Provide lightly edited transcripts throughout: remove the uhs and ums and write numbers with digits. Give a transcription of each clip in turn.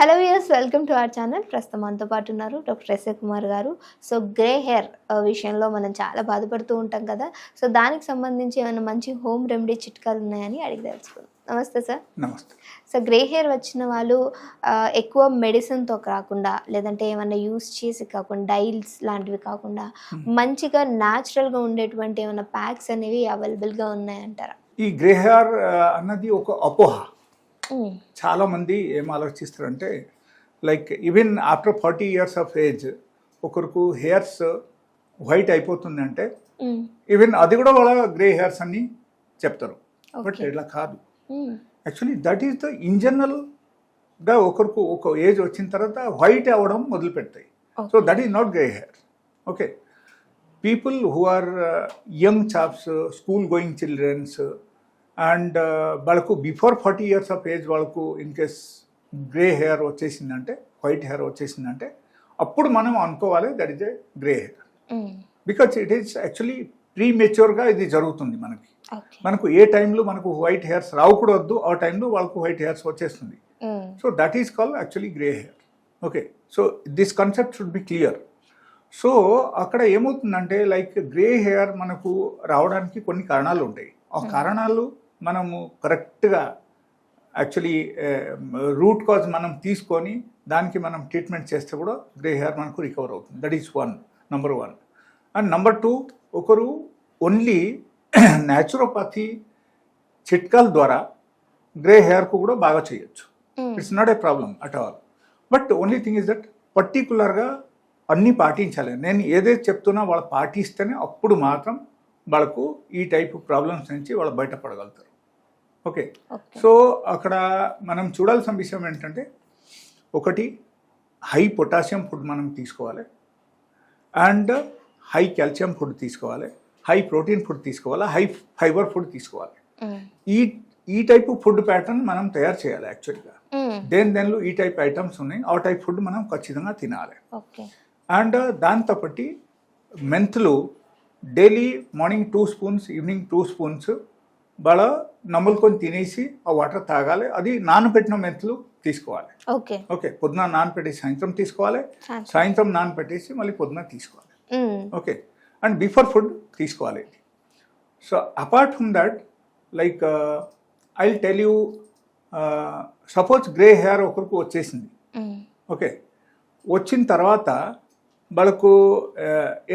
Hello viewers, welcome to our channel. ప్రస్తుతం మనతో పాటు ఉన్నారు డాక్టర్ ఎస్ఏ కుమార్ గారు. సో గ్రే హెయిర్ విషయంలో మనం చాలా బాధపడుతూ ఉంటాం కదా. సో దానికి సంబంధించి ఏమైనా మంచి హోమ్ రెమెడీ చిట్కాలు ఉన్నాయని అడిగి తెలుసుకుందాం. నమస్తే సార్. నమస్తే. సో గ్రే హెయిర్ వచ్చిన వాళ్ళు ఎక్కువ మెడిసిన్తో కాకుండా, లేదంటే ఏమైనా యూస్ చేసి కాకుండా, డైల్స్ లాంటివి కాకుండా మంచిగా న్యాచురల్గా ఉండేటువంటి ఏమైనా ప్యాక్స్ అనేవి అవైలబుల్గా ఉన్నాయంటారా? ఈ గ్రే హెయిర్ అన్నది ఒక అపోహ. చాలా మంది ఏం ఆలోచిస్తారంటే like even after 40 years of age ఒకరికి హెయిర్స్ వైట్ అయిపోతుంది అంటే ఈవెన్ అది కూడా వాళ్ళ గ్రే హెయిర్స్ అని చెప్తారు. బట్ ఇట్లా కాదు. Actually that is the in జనరల్గా ఒకరికి ఒక ఏజ్ వచ్చిన తర్వాత వైట్ అవ్వడం మొదలు పెడతాయి. So that is not grey hair. Okay, people who are young chaps, school going childrens and వాళ్ళకు బిఫోర్ 40 years ఆఫ్ ఏజ్ వాళ్ళకు ఇన్ కేస్ గ్రే హెయిర్ వచ్చేసిందంటే, వైట్ హెయిర్ వచ్చేసిందంటే అప్పుడు మనం అనుకోవాలి that is a grey hair. Because it is actually pre మెచ్యూర్గా ఇది జరుగుతుంది. మనకు ఏ టైంలో మనకు వైట్ హెయిర్స్ రావకూడదు ఆ టైంలో వాళ్ళకు వైట్ హెయిర్స్ వచ్చేస్తుంది. So that is called actually grey hair. Okay, so this concept should be clear. So అక్కడ ఏమవుతుందంటే లైక్ గ్రే హెయిర్ మనకు రావడానికి కొన్ని కారణాలు ఉంటాయి. ఆ కారణాలు మనము కరెక్ట్గా యాక్చువల్లీ రూట్ కాజ్ మనం తీసుకొని దానికి మనం ట్రీట్మెంట్ చేస్తే కూడా గ్రే హెయిర్ మనకు రికవర్ అవుతుంది. That is number 1. And number 2, ఒకరు ఓన్లీ న్యాచురోపతి చిట్కాల ద్వారా గ్రే హెయిర్కు కూడా బాగా చేయొచ్చు. It's not a problem at all. But only thing is that పర్టికులర్గా అన్నీ పాటించాలి. నేను ఏదైతే చెప్తున్నా వాళ్ళు పాటిస్తేనే అప్పుడు మాత్రం వాళ్ళకు ఈ టైప్ ప్రాబ్లమ్స్ నుంచి వాళ్ళు బయటపడగలుగుతారు. ఓకే, సో అక్కడ మనం చూడాల్సిన విషయం ఏంటంటే, ఒకటి హై పొటాషియం ఫుడ్ మనం తీసుకోవాలి, అండ్ హై కాల్షియం ఫుడ్ తీసుకోవాలి, హై ప్రోటీన్ ఫుడ్ తీసుకోవాలి, హై ఫైబర్ ఫుడ్ తీసుకోవాలి. ఈ టైప్ ఫుడ్ ప్యాటర్న్ మనం తయారు చేయాలి. యాక్చువల్గా దేనిలో ఈ టైప్ ఐటమ్స్ ఉన్నాయి, ఆ టైప్ ఫుడ్ మనం ఖచ్చితంగా తినాలి. అండ్ దాంతోపాటు మెంతులు daily morning 2 spoons, evening 2 spoons వాళ్ళ నమ్ములుకొని తినేసి ఆ వాటర్ తాగాలి. అది నానబెట్టిన మెంతులు తీసుకోవాలి. ఓకే, పొద్దున నానపెట్టేసి సాయంత్రం తీసుకోవాలి, సాయంత్రం నానపెట్టేసి మళ్ళీ పొద్దున తీసుకోవాలి. ఓకే, అండ్ బిఫోర్ ఫుడ్ తీసుకోవాలి. So apart from that like I will tell you, suppose grey hair ఒకరికి వచ్చేసింది. ఓకే, వచ్చిన తర్వాత వాళ్ళకు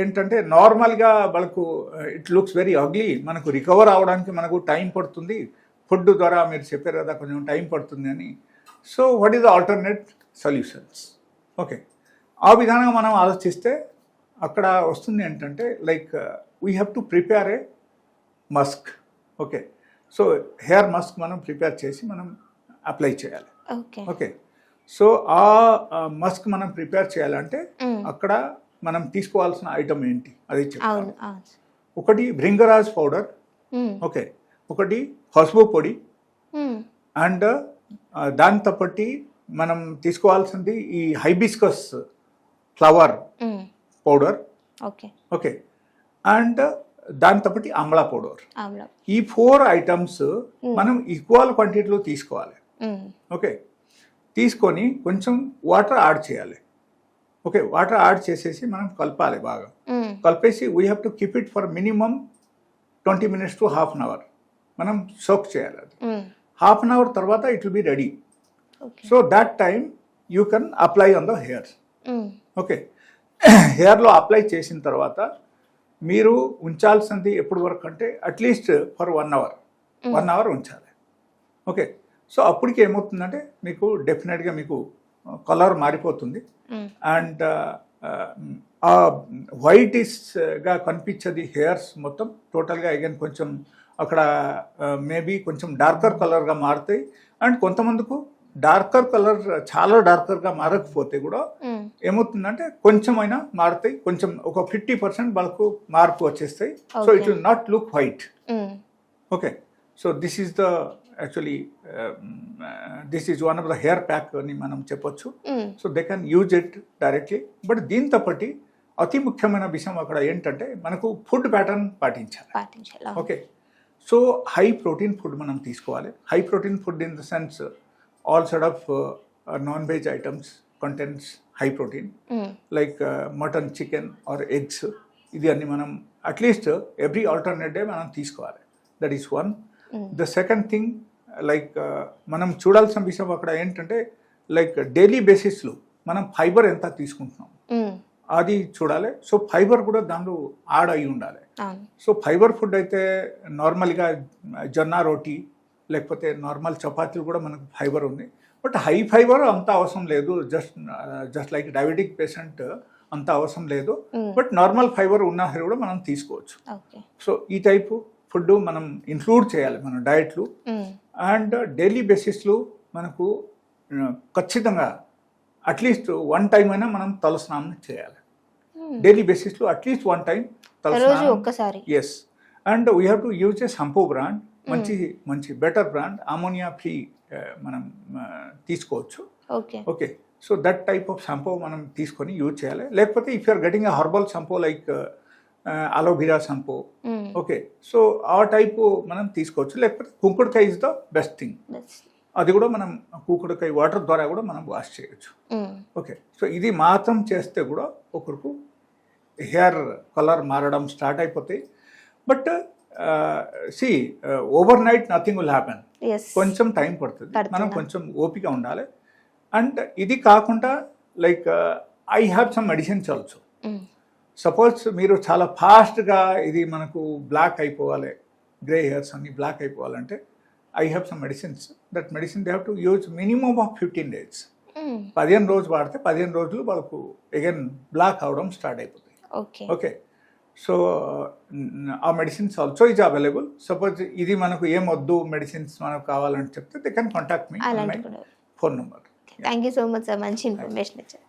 ఏంటంటే నార్మల్గా వాళ్ళకు ఇట్ లుక్స్ వెరీ అగ్లీ. మనకు రికవర్ అవ్వడానికి మనకు టైం పడుతుంది. ఫుడ్ ద్వారా మీరు చెప్పారు కదా కొంచెం టైం పడుతుంది అని. So what is the alternate solutions? Okay, ఆ విధానంగా మనం ఆలోచిస్తే అక్కడ వస్తుంది ఏంటంటే like we have to prepare A Musk. Okay, so hair Musk మనం ప్రిపేర్ చేసి మనం అప్లై చేయాలి. ఓకే, సో ఆ మస్క్ మనం ప్రిపేర్ చేయాలంటే అక్కడ మనం తీసుకోవాల్సిన ఐటమ్ ఏంటి అది చెప్తాను. ఒకటి భృంగరాజ్ పౌడర్, ఓకే, ఒకటి పసుపు పొడి, అండ్ దాంతోపాటు మనం తీసుకోవాల్సింది ఈ hibiscus flower powder. Okay, and దాంతోపాటు ఆమ్లా పౌడర్. ఈ 4 ఐటమ్స్ మనం ఈక్వల్ క్వాంటిటీలో తీసుకోవాలి. ఓకే, తీసుకొని కొంచెం వాటర్ యాడ్ చేయాలి. ఓకే, వాటర్ యాడ్ చేసేసి మనం కలపాలి. బాగా కలిపేసి we have to keep it for minimum 20 minutes to half an hour మనం సోక్ చేయాలి. అది half an hour తర్వాత it will be ready. So that time you can apply on the hair. Okay, హెయిర్లో అప్లై చేసిన తర్వాత మీరు ఉంచాల్సింది ఎప్పటి వరకు అంటే అట్లీస్ట్ ఫర్ 1 hour ఉంచాలి. ఓకే, సో అప్పటికి ఏమవుతుందంటే మీకు డెఫినెట్గా మీకు కలర్ మారిపోతుంది. అండ్ ఆ వైటిష్గా కనిపించేది హెయిర్స్ మొత్తం టోటల్గా అగైన్ కొంచెం అక్కడ మేబీ కొంచెం డార్కర్ కలర్గా మారుతాయి. అండ్ కొంతమందికి డార్కర్ కలర్ చాలా డార్కర్గా మారకపోతే కూడా ఏమవుతుందంటే కొంచెమైనా మారుతాయి. కొంచెం ఒక 50% వాళ్ళకు మార్పు వచ్చేస్తాయి. So it will not look white. Okay, so this is the actually this is one of the hair pack అని మనం చెప్పొచ్చు. So they can use it directly. But దీంతో పాటు అతి ముఖ్యమైన విషయం అక్కడ ఏంటంటే మనకు ఫుడ్ ప్యాటర్న్ పాటించాలి. Okay, so high protein food మనం తీసుకోవాలి. High protein food in the sense all sort of non-veg items contains high protein, like mutton, chicken or eggs. ఇది అన్ని మనం అట్లీస్ట్ ఎవ్రీ ఆల్టర్నేట్ డే మనం తీసుకోవాలి. That is one. The second thing, like మనం చూడాల్సిన విషయం అక్కడ ఏంటంటే, లైక్ డైలీ బేసిస్లో మనం ఫైబర్ ఎంత తీసుకుంటున్నాం అది చూడాలి. సో ఫైబర్ కూడా దానిలో యాడ్ అయి ఉండాలి. సో ఫైబర్ ఫుడ్ అయితే నార్మల్గా జొన్న రోటీ లేకపోతే నార్మల్ చపాతీలు కూడా మనకు ఫైబర్ ఉంది. బట్ హై ఫైబర్ అంత అవసరం లేదు. జస్ట్ లైక్ డయాబెటిక్ పేషెంట్ అంత అవసరం లేదు. బట్ నార్మల్ ఫైబర్ ఉన్న కూడా మనం తీసుకోవచ్చు. సో ఈ టైపు ఫుడ్ మనం ఇంక్లూడ్ చేయాలి మన డయట్లో. అండ్ డైలీ బేసిస్లో మనకు ఖచ్చితంగా అట్లీస్ట్ 1 టైం అయినా మనం తలస్నానం చేయాలి. డైలీ బేసిస్లో అట్లీస్ట్ 1 టైం ఒక్కసారి. Yes. And we have to use a shampoo brand, మంచి బెటర్ బ్రాండ్, అమోనియా ఫ్రీ మనం తీసుకోవచ్చు. Okay. So that type of shampoo మనం తీసుకొని యూజ్ చేయాలి. లేకపోతే if you're getting a herbal shampoo like aloe vera shampoo, okay, so ఆ type మనం తీసుకోవచ్చు. లేకపోతే కుంకుడుకాయ ఇస్ ద బెస్ట్ థింగ్. అది కూడా మనం కుంకుడుకాయ వాటర్ ద్వారా కూడా మనం వాష్ చేయొచ్చు. ఓకే. సో ఇది మాత్రం చేస్తే కూడా ఒకరికి హెయిర్ కలర్ మారడం స్టార్ట్ అయిపోతాయి. But overnight nothing will happen. కొంచెం టైం పడుతుంది, మనం కొంచెం ఓపిక ఉండాలి. అండ్ ఇది కాకుండా like I have some medicines also. Suppose మీరు చాలా ఫాస్ట్గా ఇది మనకు బ్లాక్ అయిపోవాలి, గ్రే హెయిర్స్ అన్ని బ్లాక్ అయిపోవాలంటే I have some medicines. That medicine they have to use minimum of 15 days. 15 రోజులు వాడితే 15 రోజులు వాళ్ళకు అగైన్ బ్లాక్ అవడం స్టార్ట్ అయిపోతుంది. ఓకే. సో ఆ medicines also is available. Suppose ఇది మనకు ఏం వద్దు మెడిసిన్స్ మనకు కావాలంటే చెప్తే they can contact me on my phone number. Thank you so much sir, మంచి ఇన్ఫర్మేషన్ ఇచ్చారు.